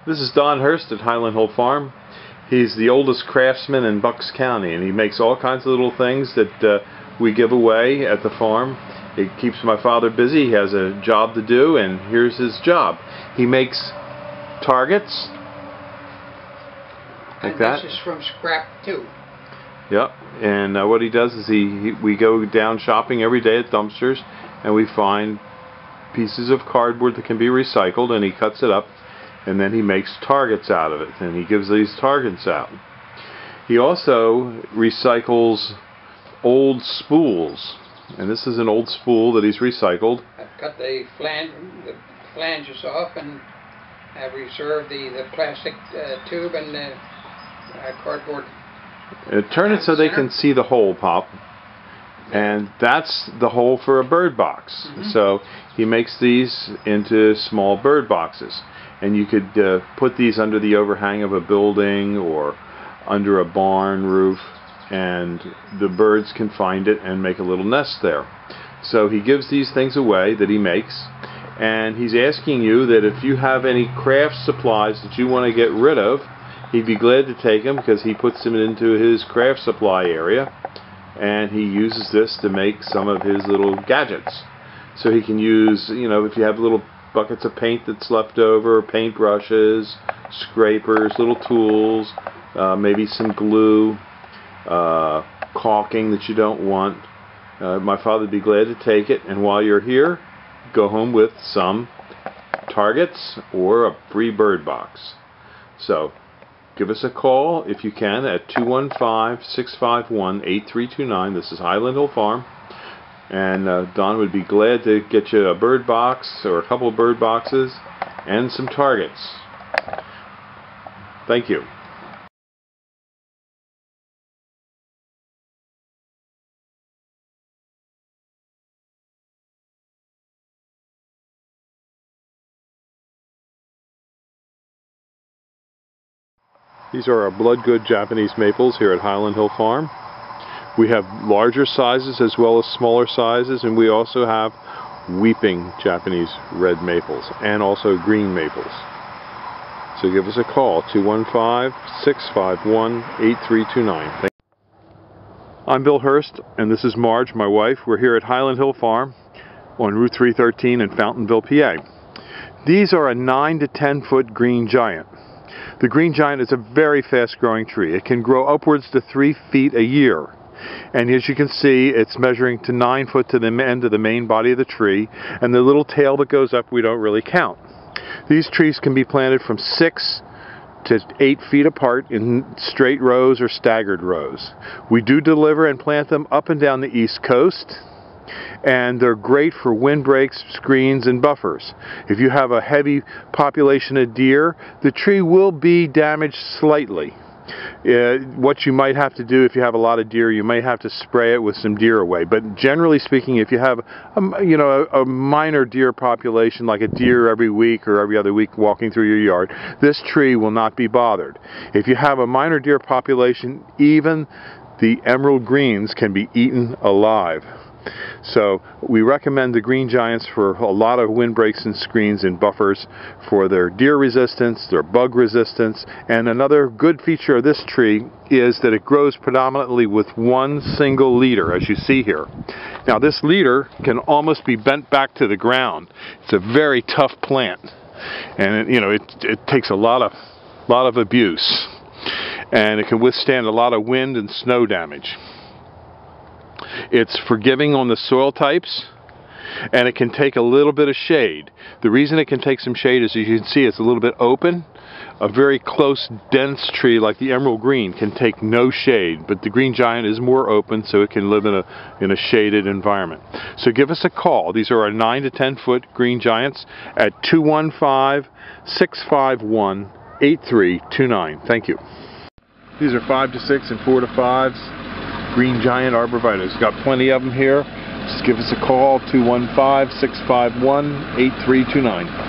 This is Don Hurst at Highland Hill Farm. He's the oldest craftsman in Bucks County, and he makes all kinds of little things that we give away at the farm. It keeps my father busy. He has a job to do, and here's his job. He makes targets like that. This is from scrap too. Yep. And what he does is we go down shopping every day at dumpsters, and we find pieces of cardboard that can be recycled, and he cuts it up, and then he makes targets out of it, and he gives these targets out. He also recycles old spools, and this is an old spool that he's recycled. I've cut the flanges off, and I've reserved the plastic tube and the cardboard. Turn it so they can see the hole pop, and that's the hole for a bird box. So he makes these into small bird boxes, and you could put these under the overhang of a building or under a barn roof, and the birds can find it and make a little nest there. So he gives these things away that he makes, and he's asking you that if you have any craft supplies that you want to get rid of, he'd be glad to take them, because he puts them into his craft supply area, and he uses this to make some of his little gadgets. So he can use, you know, if you have little buckets of paint that's left over, paint brushes, scrapers, little tools, maybe some glue, caulking that you don't want. My father would be glad to take it, and while you're here, go home with some targets or a free bird box. So give us a call if you can at 215-651-8329. This is Highland Hill Farm, and Don would be glad to get you a bird box or a couple of bird boxes and some targets. Thank you. These are our Bloodgood Japanese maples here at Highland Hill Farm. We have larger sizes as well as smaller sizes, and we also have weeping Japanese red maples and also green maples. So give us a call, 215-651-8329. I'm Bill Hurst, and this is Marge, my wife. We're here at Highland Hill Farm on Route 313 in Fountainville, PA. These are a 9 to 10 foot green giant. The green giant is a very fast growing tree. It can grow upwards to 3 feet a year. And as you can see, it's measuring to 9 foot to the end of the main body of the tree, and the little tail that goes up we don't really count. These trees can be planted from 6 to 8 feet apart in straight rows or staggered rows. We do deliver and plant them up and down the East Coast, and they're great for windbreaks, screens, and buffers. If you have a heavy population of deer, the tree will be damaged slightly. What you might have to do if you have a lot of deer, you may have to spray it with some deer away. But generally speaking, if you have a minor deer population, like a deer every week or every other week walking through your yard, this tree will not be bothered. If you have a minor deer population, even the emerald greens can be eaten alive. So we recommend the green giants for a lot of windbreaks and screens and buffers, for their deer resistance, their bug resistance, and another good feature of this tree is that it grows predominantly with one single leader, as you see here. Now this leader can almost be bent back to the ground. It's a very tough plant, and it takes a lot of abuse, and it can withstand a lot of wind and snow damage. It's forgiving on the soil types, and it can take a little bit of shade. The reason it can take some shade is, as you can see, it's a little bit open. A very close, dense tree like the emerald green can take no shade, but the green giant is more open, so it can live in a shaded environment. So give us a call. These are our 9 to 10 foot green giants at 215-651-8329. Thank you. These are 5 to 6 and 4 to 5s. Green giant arborvitaes. Got plenty of them here. Just give us a call, 215-651-8329.